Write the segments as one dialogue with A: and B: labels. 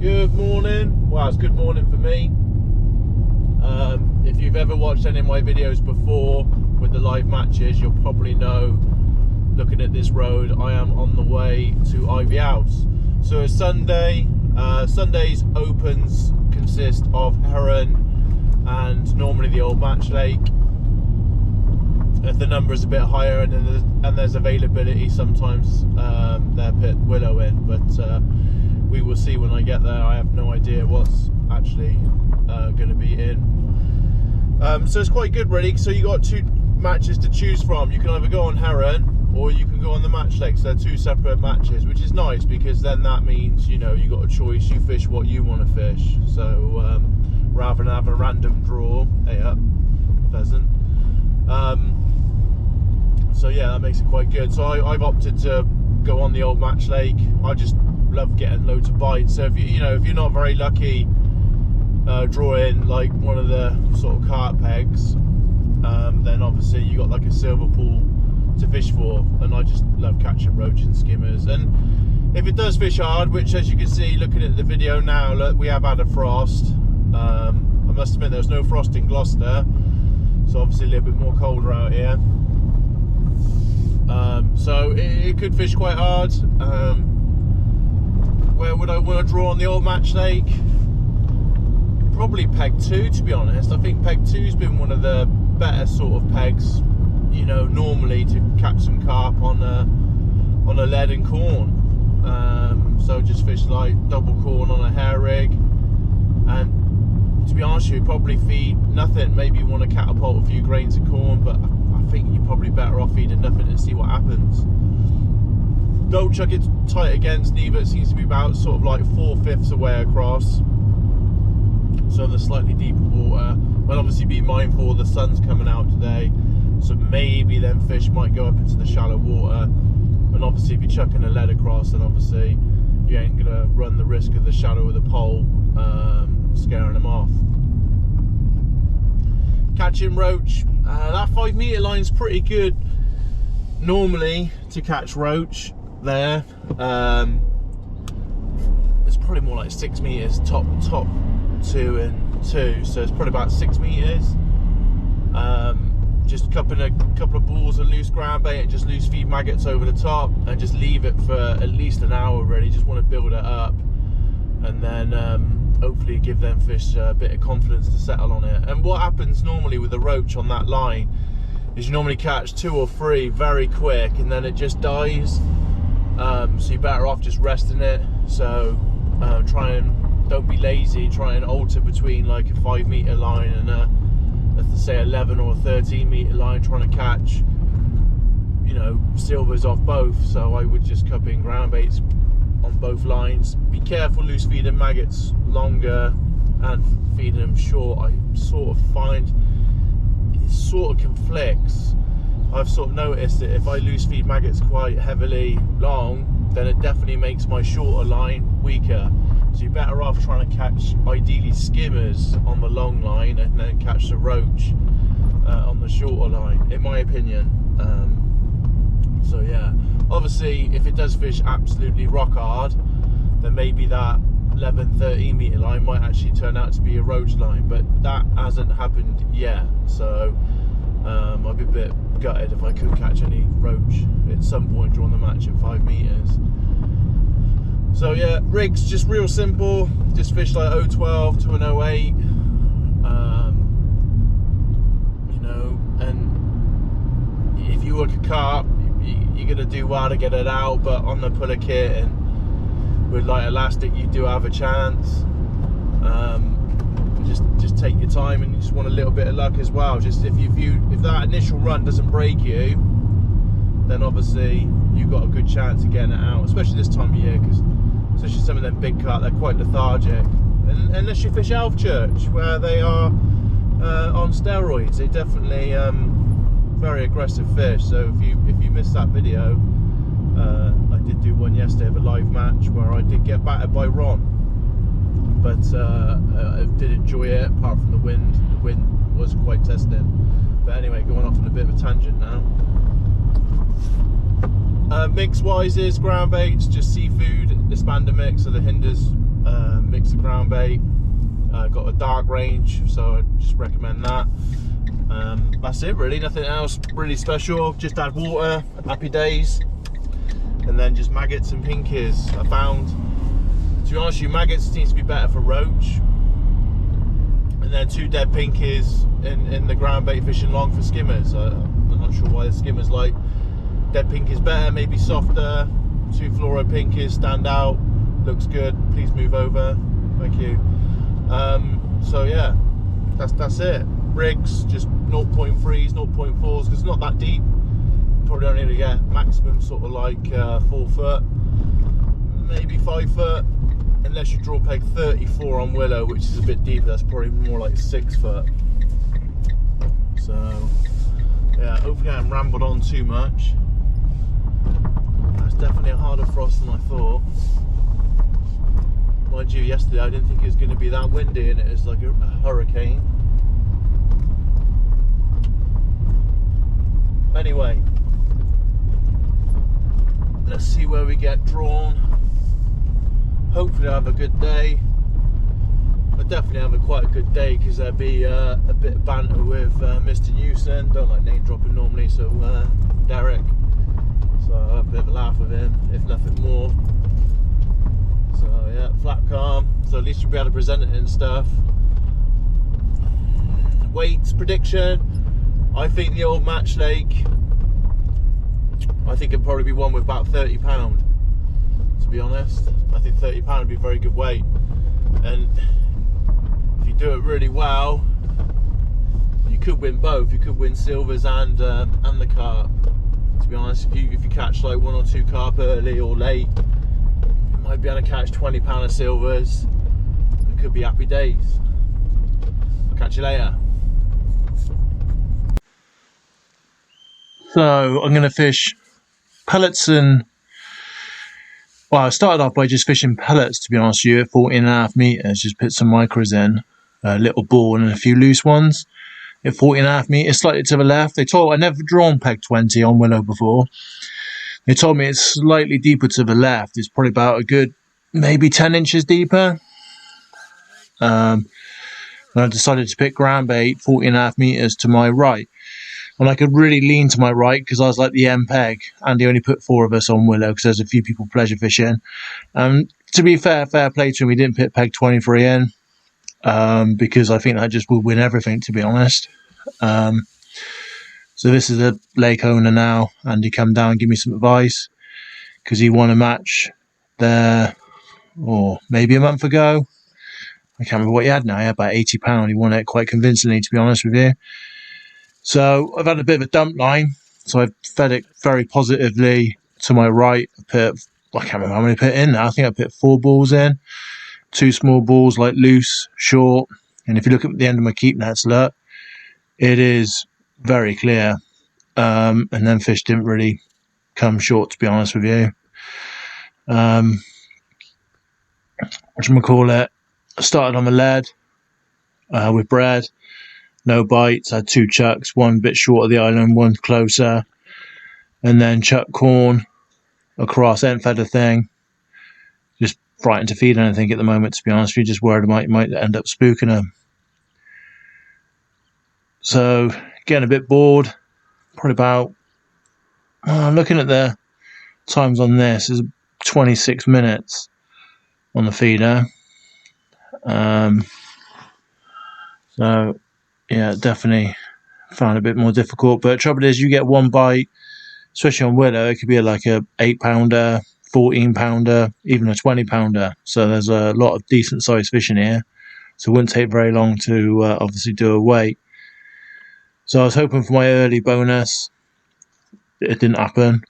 A: Good morning. Well, it's good morning for me. If you've ever watched any of my videos before with the live matches, you'll probably know, looking at this road, I am on the way to Ivy House. So it's Sunday. Sunday's opens consist of Heron and normally the old Match Lake. If the number is a bit higher and there's availability, sometimes they'll put Willow in, but we will see when I get there. I have no idea what's actually going to be in. So it's quite good really. So you got two matches to choose from. You can either go on Heron or you can go on the Match Lake. So they're two separate matches, which is nice because then that means, you know, you got a choice. You fish what you want to fish. So rather than have a random draw, pheasant. So yeah, that makes it quite good. So I've opted to go on the old Match Lake. I just love getting loads of bites. So if you're not very lucky drawing like one of the sort of carp pegs, then obviously you got like a silver pool to fish for, and I just love catching roach and skimmers. And if it does fish hard, which as you can see looking at the video now, look, we have had a frost. I must admit there was no frost in Gloucester, so obviously a little bit more colder out here. So it could fish quite hard. Where would I want to draw on the old Match Lake? Probably peg 2, to be honest. I think peg 2's been one of the better sort of pegs, you know, normally to catch some carp on a lead and corn. So just fish like double corn on a hair rig, and to be honest with you, probably feed nothing. Maybe you want to catapult a few grains of corn, but I think you're probably better off feeding nothing and see what happens. Don't chuck it tight against neither. It seems to be about sort of like 4/5 away across, so the slightly deeper water. But obviously be mindful the sun's coming out today, so maybe them fish might go up into the shallow water. And obviously if you're chucking a lead across, then obviously you ain't gonna run the risk of the shadow of the pole scaring them off. Catching roach, that 5 metre line's pretty good normally to catch roach there. It's probably more like 6 metres top 2 and 2, so it's probably about 6 metres. Just cupping a couple of balls of loose ground bait and just loose feed maggots over the top, and just leave it for at least an hour really. Just want to build it up, and then hopefully give them fish a bit of confidence to settle on it. And what happens normally with the roach on that line is you normally catch 2 or 3 very quick and then it just dies. So you're better off just resting it. So don't be lazy. Try and alter between like a 5 metre line and let's say 11 or 13 metre line, trying to catch, you know, silvers off both. So I would just cup in ground baits on both lines. Be careful loose feeding maggots longer and feeding them short. I sort of find it sort of conflicts. I've sort of noticed that if I loose feed maggots quite heavily long, then it definitely makes my shorter line weaker. So you're better off trying to catch ideally skimmers on the long line and then catch the roach on the shorter line, in my opinion. So yeah, obviously if it does fish absolutely rock hard, then maybe that 11-13 metre line might actually turn out to be a roach line, but that hasn't happened yet. So I'd be a bit gutted if I couldn't catch any roach at some point during the match at 5 metres. So yeah, rigs just real simple. Just fish like 012 to an 08. You know, and if you work a carp, you're gonna do well to get it out, but on the puller kit and with like elastic, you do have a chance. Just take your time, and you just want a little bit of luck as well. Just if that initial run doesn't break you, then obviously you've got a good chance of getting it out, especially this time of year, because especially some of them big carp, they're quite lethargic. And unless you fish Elf Church, where they are on steroids, they definitely very aggressive fish. So if you missed that video, I did do one yesterday of a live match where I did get battered by Ron, but I did enjoy it apart from the wind. The wind was quite testing. But anyway, going off on a bit of a tangent now. Mix wise is ground baits, just seafood, the Spander mix or the Hinders ground bait. Got a dark range, so I just recommend that. That's it really, nothing else really special. Just add water, happy days, and then just maggots and pinkies. I found, to be honest with you, maggots seems to be better for roach, and then 2 dead pinkies in the ground bait fishing long for skimmers. I'm not sure why the skimmers like dead pinkies better, maybe softer. 2 fluoro pinkies stand out, looks good. Please move over, thank you. So yeah, that's it. Rigs just 0.3s, 0.4s, because it's not that deep. Probably only to get maximum sort of like 4 foot, maybe 5 foot, unless you draw peg 34 on Willow, which is a bit deeper. That's probably more like 6 foot. So yeah, hopefully I haven't rambled on too much. That's definitely a harder frost than I thought. Mind you, yesterday I didn't think it was going to be that windy, and it was like a hurricane. Anyway, let's see where we get drawn. Hopefully I have a good day. I definitely have quite a good day, because there'll be a bit of banter with Mr. Newson. Don't like name dropping normally, so Derek. So I'll have a bit of a laugh with him, if nothing more. So yeah, flat calm. So at least you'll be able to present it and stuff. Weights prediction. I think the old Match Lake, I think it'd probably be one with about 30 pound, to be honest. I think 30 pound would be a very good weight, and if you do it really well, you could win both. You could win silvers and the carp. To be honest, if you catch like 1 or 2 carp early or late, you might be able to catch 20 pound of silvers. It could be happy days. I'll catch you later. So I'm going to fish pellets, and well, I started off by just fishing pellets, to be honest with you, at 14.5 meters. Just put some micros in, a little ball and a few loose ones at 14.5 meters, slightly to the left. They told I'd never drawn peg 20 on Willow before. They told me it's slightly deeper to the left. It's probably about a good maybe 10 inches deeper. And I decided to pick ground bait 14.5 meters to my right. And I could really lean to my right because I was like the end peg, and he only put 4 of us on Willow because there's a few people pleasure fishing. To be fair play to him, we didn't put peg 23 in because I think that just would win everything, to be honest. So this is a lake owner now, and he come down and give me some advice because he won a match there, or maybe a month ago. I can't remember what he had now. He had about £80. He won it quite convincingly, to be honest with you. So I've had a bit of a dump line, so I've fed it very positively to my right. I can't remember how many I put in now. I think I put 4 balls in, 2 small balls, like loose, short. And if you look at the end of my keep nets, look, it is very clear. And then fish didn't really come short, to be honest with you. Whatchamacallit, I started on the lead with bread. No bites. I had 2 chucks, one a bit short of the island, one closer, and then chuck corn across. Ain't fed a thing. Just frightened to feed anything at the moment, to be honest with you. Just worried I might end up spooking them. So getting a bit bored. Probably about, looking at the times on this, is 26 minutes on the feeder. So yeah, definitely found it a bit more difficult. But trouble is, you get one bite, especially on Willow, it could be like a 8-pounder, 14-pounder, even a 20-pounder. So there's a lot of decent sized fish in here. So it wouldn't take very long to obviously do a weight. So I was hoping for my early bonus. It didn't happen.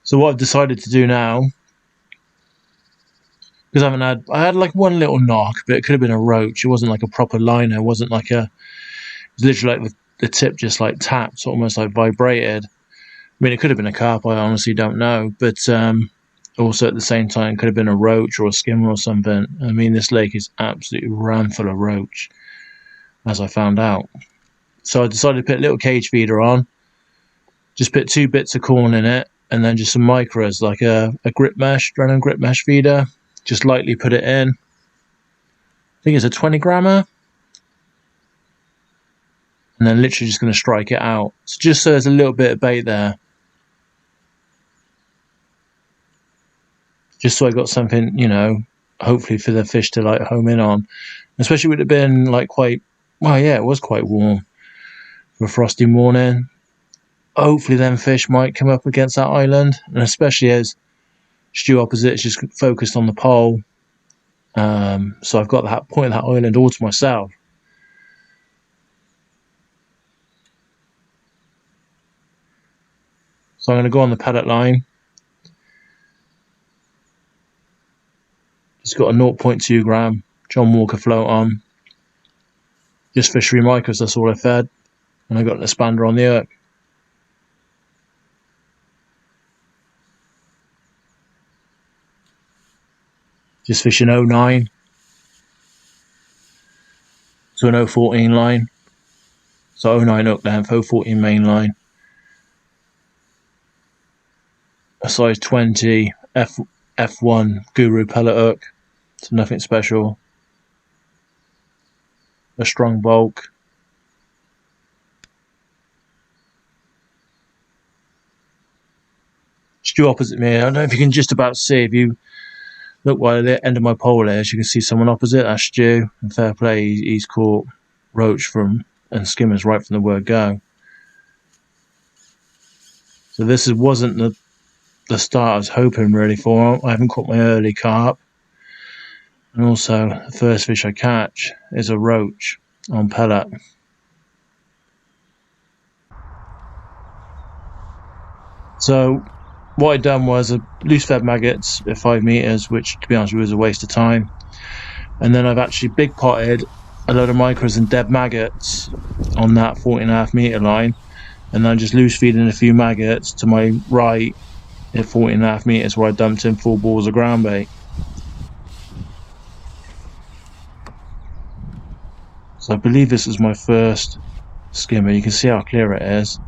A: So what I've decided to do now, because I had like one little knock, but it could have been a roach. It wasn't like a proper liner. It wasn't like it was literally like the tip just like tapped, almost like vibrated. I mean, it could have been a carp, I honestly don't know. But also at the same time, it could have been a roach or a skimmer or something. I mean, this lake is absolutely ran full of roach, as I found out. So I decided to put a little cage feeder on, just put 2 bits of corn in it, and then just some micros, like a grip mesh, Drennan grip mesh feeder. Just lightly put it in. I think it's a 20 grammer. And then literally just going to strike it out. So just so there's a little bit of bait there. Just so I got something, you know, hopefully for the fish to like home in on. Especially would have been like quite, well, yeah, it was quite warm for a frosty morning. Hopefully them fish might come up against that island. And especially as Stu opposite is just focused on the pole. So I've got that point of that island all to myself. So I'm going to go on the pellet line. Just got a 0.2 gram John Walker float on. Just Fishery micros, that's all I fed. And I got an expander on the hook. Just fishing 09 to an 014 line. So 09 hook length, 014 main line. A size 20 F1 Guru pellet hook. So nothing special. A strong bulk. Stu opposite me. I don't know if you can just about see. If you look by the end of my pole is, you can see someone opposite. That's Stu. And fair play, he's caught roach and skimmers right from the word go. So this wasn't the start I was hoping really for. I haven't caught my early carp. And also, the first fish I catch is a roach on pellet. So what I'd done was a loose fed maggots at 5 meters, which to be honest with you was a waste of time. And then I've actually big potted a load of micros and dead maggots on that 14.5 meter line. And then just loose feeding a few maggots to my right at 14.5 meters where I dumped in 4 balls of ground bait. So I believe this is my first skimmer. You can see how clear it is.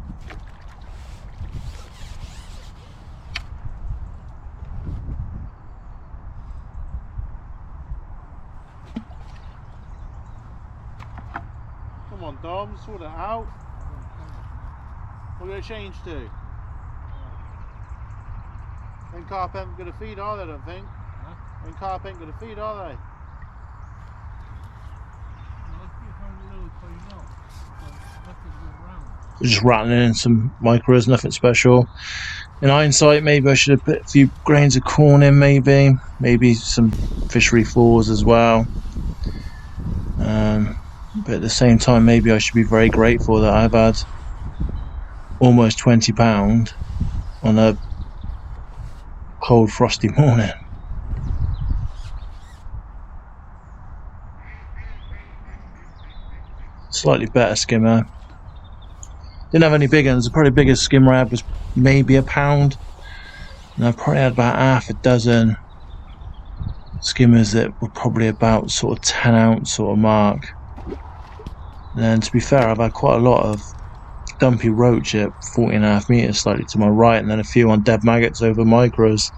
A: Come on, Dom, sort it out. What are you going to change to? Them carp ain't going to feed, are they, I don't think? Huh? Them carp ain't going to feed, are they? Just rattling in some micros, nothing special. In hindsight, maybe I should have put a few grains of corn in, maybe some Fishery 4s as well. But at the same time, maybe I should be very grateful that I've had almost £20 on a cold, frosty morning. Slightly better skimmer. Didn't have any big ones. The probably biggest skimmer I had was maybe £1. And I've probably had about half a dozen skimmers that were probably about sort of 10 ounce sort of mark. And to be fair, I've had quite a lot of dumpy roach at 14.5 meters slightly to my right, and then a few on dead maggots over micros.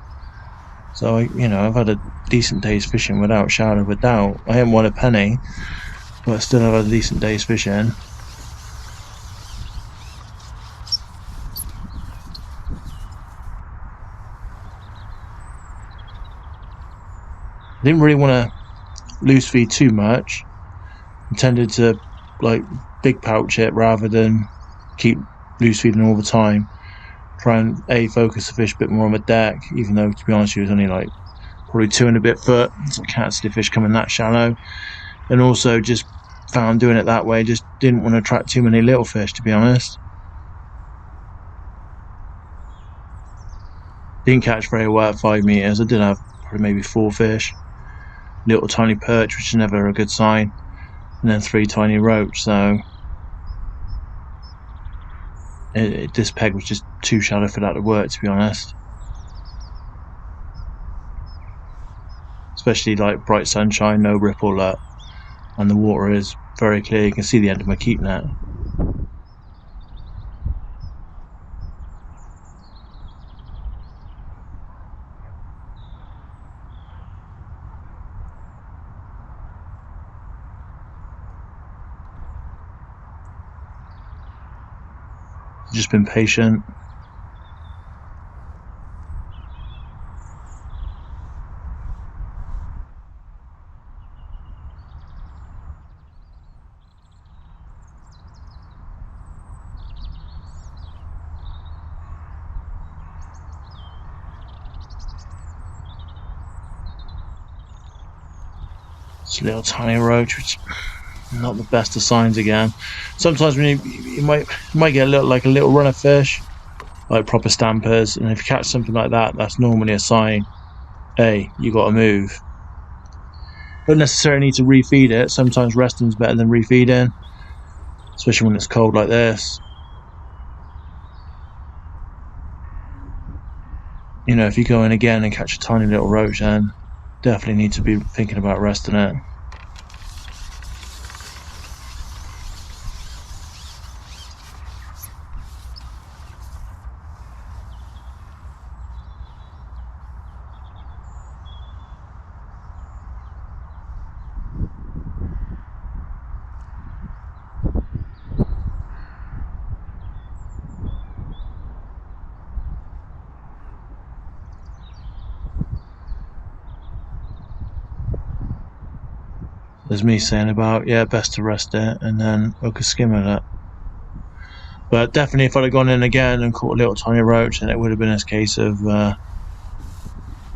A: So I've had a decent day's fishing without a shadow of a doubt. I haven't won a penny, but I still have had a decent day's fishing. I didn't really want to loose feed too much. Intended to like big pouch it rather than keep loose feeding all the time. Try and focus the fish a bit more on the deck, even though to be honest it was only like probably 2 and a bit foot, so I can't see the fish coming that shallow. And also just found doing it that way, just didn't want to attract too many little fish, to be honest. Didn't catch very well at 5 meters. I did have probably maybe 4 fish, little tiny perch, which is never a good sign, and then 3 tiny roach. So this peg was just too shallow for that to work, to be honest. Especially like bright sunshine, no ripple, and the water is very clear. You can see the end of my keep net.
B: Just been patient. It's a little tiny roach, which is not the best of signs again. Sometimes when you might get a little runner fish, like proper stampers, and if you catch something like that, that's normally a sign, hey, you got to move. Don't necessarily need to refeed it. Sometimes resting's better than refeeding, especially when it's cold like this. You know, if you go in again and catch a tiny little roach, then definitely need to be thinking about resting it. There's me saying about, yeah, best to rest it and then hook a skim at it. But definitely if I'd have gone in again and caught a little tiny roach, then it would have been a case of,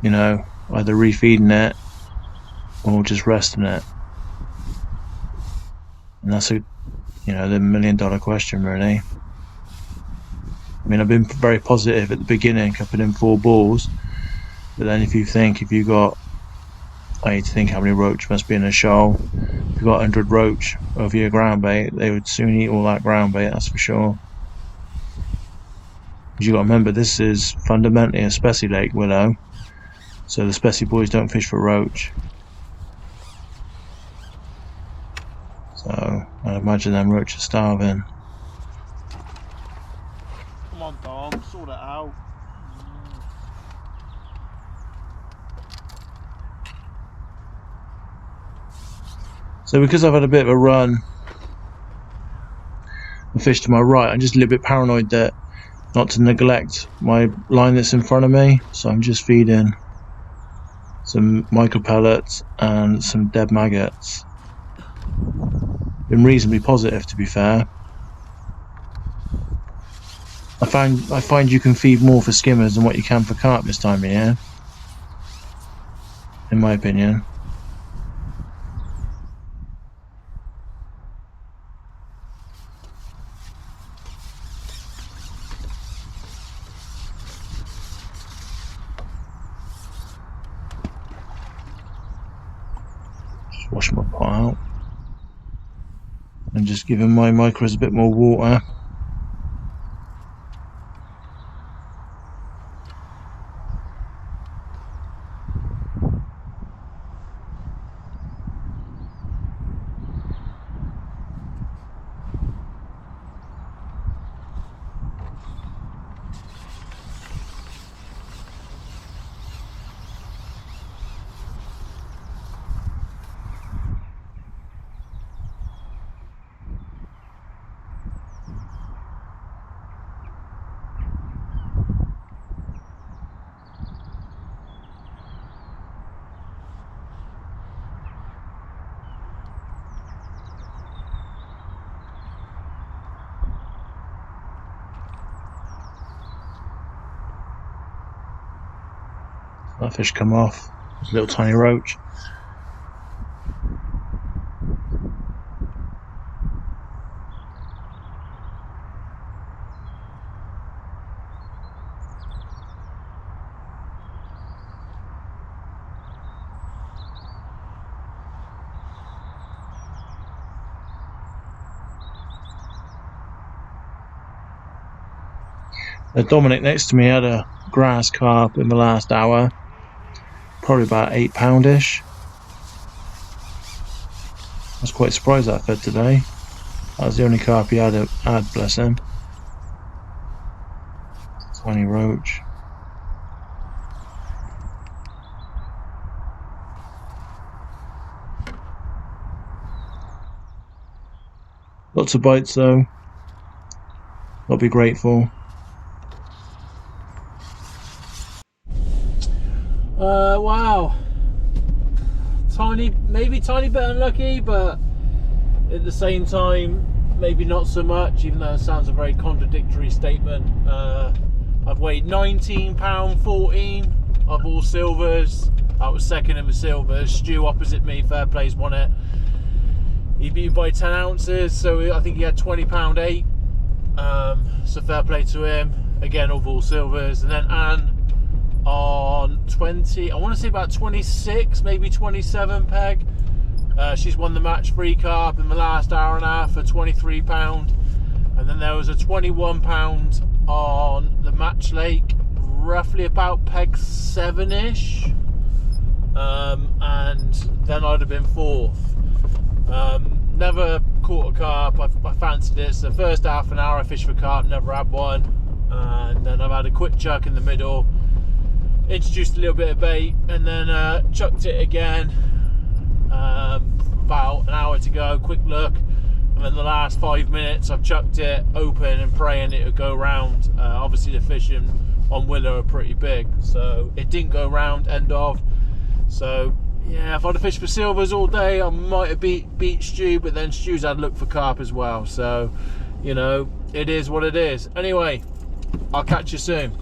B: you know, either refeeding it or just resting it. And that's the $1 million question, really. I mean, I've been very positive at the beginning, put in 4 balls, but then if you got, I need to think how many roach must be in a shoal. If you got 100 roach over your ground bait, they would soon eat all that ground bait, that's for sure. Because you got to remember, this is fundamentally a specie lake, Willow, so the specie boys don't fish for roach. So I imagine them roaches are starving.
C: Come on, Dom, sort it out.
B: So because I've had a bit of a run and fish to my right, I'm just a little bit paranoid that not to neglect my line that's in front of me. So I'm just feeding some micro pellets and some dead maggots. Been reasonably positive, to be fair. I find you can feed more for skimmers than what you can for carp this time of year, in my opinion. Just wash my pot out and just giving my micros a bit more water. That fish come off. It's a little tiny roach. Dominic next to me had a grass carp in the last hour, probably about 8 poundish. I was quite surprised that fed today. That was the only carp he had, bless him. Tiny roach. Lots of bites though. I'll be grateful.
A: Wow. Maybe tiny bit unlucky, but at the same time, maybe not so much, even though it sounds a very contradictory statement. I've weighed 19 pound 14 of all silvers. I was second in the silvers. Stu opposite me, fair play's won it. He beat me by 10 ounces, so I think he had 20 pound 8. So fair play to him. Again, of all silvers. And then Anne on 20, I want to say about 26, maybe 27 peg. She's won the match free carp in the last hour and a half for 23 pound. And then there was a 21 pound on the match lake, roughly about peg 7ish. And then I'd have been fourth. Never caught a carp. I fancied it. So the first half an hour I fished for carp, never had one. And then I've had a quick chuck in the middle, introduced a little bit of bait, and then chucked it again. About an hour to go, quick look, and then the last 5 minutes I've chucked it open and praying it would go round. Obviously the fishing on Willow are pretty big, so it didn't go round, end of. So yeah, if I'd have fished for silvers all day, I might have beat Stu, but then Stu's had a look for carp as well, so you know, it is what it is. Anyway, I'll catch you soon.